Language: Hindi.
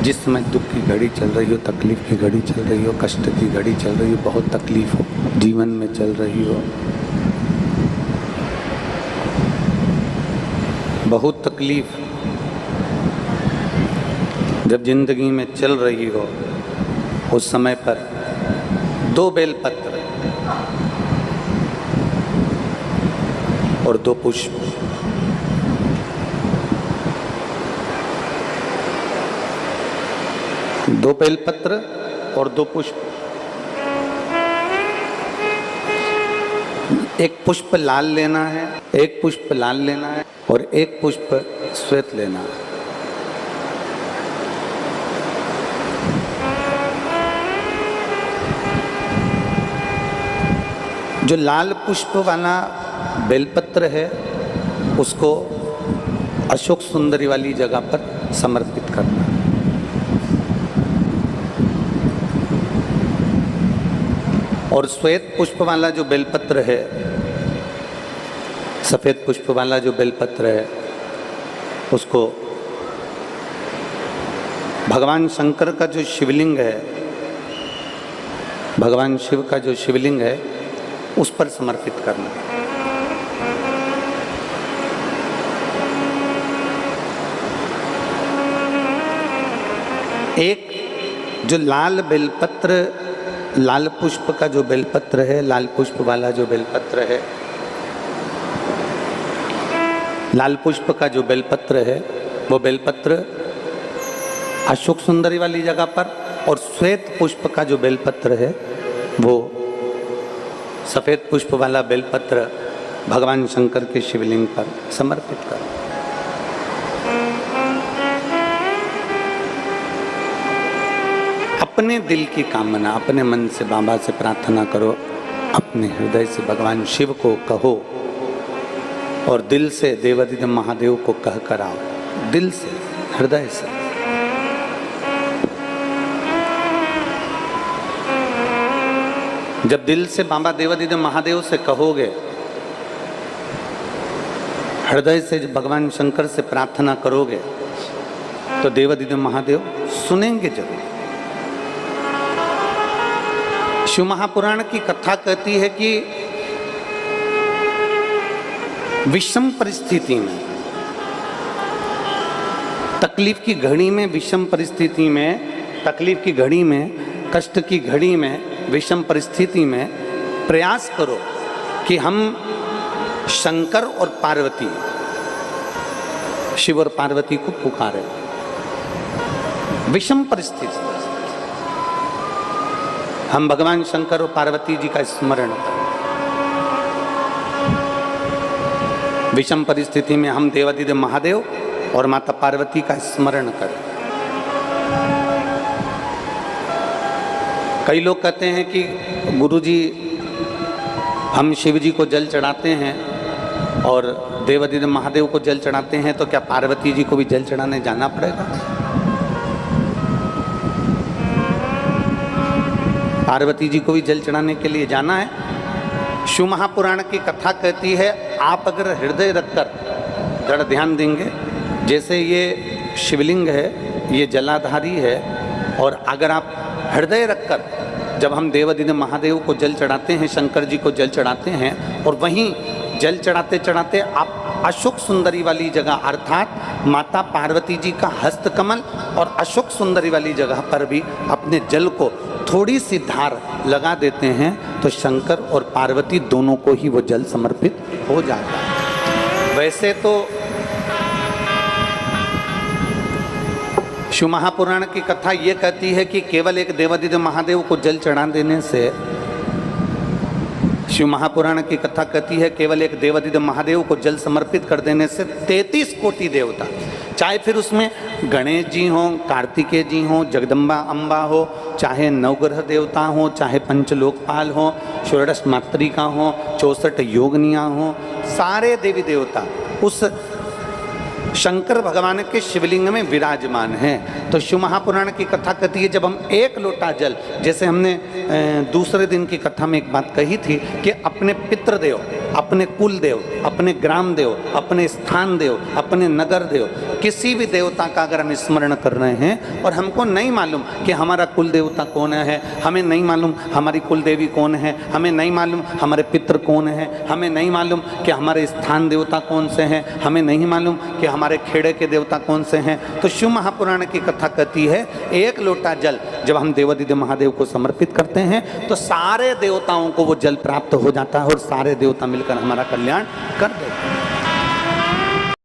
जिस समय दुख की घड़ी चल रही हो, तकलीफ की घड़ी चल रही हो, कष्ट की घड़ी चल रही हो, बहुत तकलीफ हो जीवन में चल रही हो, बहुत तकलीफ जब जिंदगी में चल रही हो, उस समय पर 2 बेलपत्र और 2 पुष्प, दो बेलपत्र और 2 पुष्प, एक पुष्प लाल लेना है, एक पुष्प लाल लेना है और एक पुष्प श्वेत लेना है। जो लाल पुष्प वाला बेलपत्र है उसको अशोक सुंदरी वाली जगह पर समर्पित करना है। और श्वेत पुष्प वाला जो बेलपत्र है, सफेद पुष्प वाला जो बेलपत्र है, उसको भगवान शंकर का जो शिवलिंग है, भगवान शिव का जो शिवलिंग है उस पर समर्पित करना। एक जो लाल बेलपत्र, लाल पुष्प का जो बेलपत्र है, लाल पुष्प वाला जो बेलपत्र है, लाल पुष्प का जो बेलपत्र है वो बेलपत्र अशोक सुंदरी वाली जगह पर, और श्वेत पुष्प का जो बेलपत्र है वो सफेद पुष्प वाला बेलपत्र भगवान शंकर के शिवलिंग पर समर्पित कर। अपने दिल की कामना अपने मन से बाबा से प्रार्थना करो, अपने हृदय से भगवान शिव को कहो और दिल से देवादिदेव महादेव को कह कर आओ, दिल से, हृदय से। जब दिल से बाबा देवादिदेव महादेव से कहोगे, हृदय से भगवान शंकर से प्रार्थना करोगे, तो देवादिदेव महादेव सुनेंगे जरूर। शिव महापुराण की कथा कहती है कि विषम परिस्थिति में, तकलीफ की घड़ी में, विषम परिस्थिति में, तकलीफ की घड़ी में, कष्ट की घड़ी में, विषम परिस्थिति में प्रयास करो कि हम शंकर और पार्वती, शिव और पार्वती को पुकारें। विषम परिस्थिति हम भगवान शंकर और पार्वती जी का स्मरण करें। विषम परिस्थिति में हम देवादिदेव महादेव और माता पार्वती का स्मरण करें। कई लोग कहते हैं कि गुरुजी हम शिव जी को जल चढ़ाते हैं और देवादिदेव महादेव को जल चढ़ाते हैं, तो क्या पार्वती जी को भी जल चढ़ाने जाना पड़ेगा? पार्वती जी को भी जल चढ़ाने के लिए जाना है। शिव महापुराण की कथा कहती है, आप अगर हृदय रखकर जड़ ध्यान देंगे, जैसे ये शिवलिंग है, ये जलाधारी है, और अगर आप हृदय रखकर, जब हम देवादिदेव महादेव को जल चढ़ाते हैं, शंकर जी को जल चढ़ाते हैं, और वहीं जल चढ़ाते चढ़ाते आप अशोक सुंदरी वाली जगह अर्थात माता पार्वती जी का हस्तकमल और अशोक सुंदरी वाली जगह पर भी अपने जल को थोड़ी सी धार लगा देते हैं, तो शंकर और पार्वती दोनों को ही वो जल समर्पित हो जाता है। वैसे तो शिव महापुराण की कथा ये कहती है कि केवल एक देवादिदेव महादेव को जल चढ़ा देने से, शिव महापुराण की कथा कहती है केवल एक देवादिदेव महादेव को जल समर्पित कर देने से 33 कोटि देवता, चाहे फिर उसमें गणेश जी हों, कार्तिकेय जी हों, जगदम्बा अम्बा हो, चाहे नवग्रह देवता हों, चाहे पंचलोकपाल हों, षोडश मातृका हों, 64 योगनियाँ हों, सारे देवी देवता उस शंकर भगवान के शिवलिंग में विराजमान हैं। तो शिव महापुराण की कथा कहती है जब हम एक लोटा जल, जैसे हमने दूसरे दिन की कथा में एक बात कही थी कि अपने पितृदेव, अपने कुल देव, अपने ग्राम देव, अपने स्थान देव, अपने नगर देव, किसी भी देवता का अगर हम स्मरण कर रहे हैं और हमको नहीं मालूम कि हमारा कुल देवता कौन है, हमें नहीं मालूम हमारी कुल देवी कौन है, हमें नहीं मालूम हमारे पितृ कौन है, हमें नहीं मालूम कि हमारे स्थान देवता कौन से हैं, हमें नहीं मालूम कि हमारे खेड़े के देवता कौन से हैं, तो शिव महापुराण की कथा कहती है एक लोटा जल जब हम देवादिदेव महादेव को समर्पित करते हैं तो सारे देवताओं को वो जल प्राप्त हो जाता है और सारे देवता मिलकर हमारा कल्याण कर देते हैं।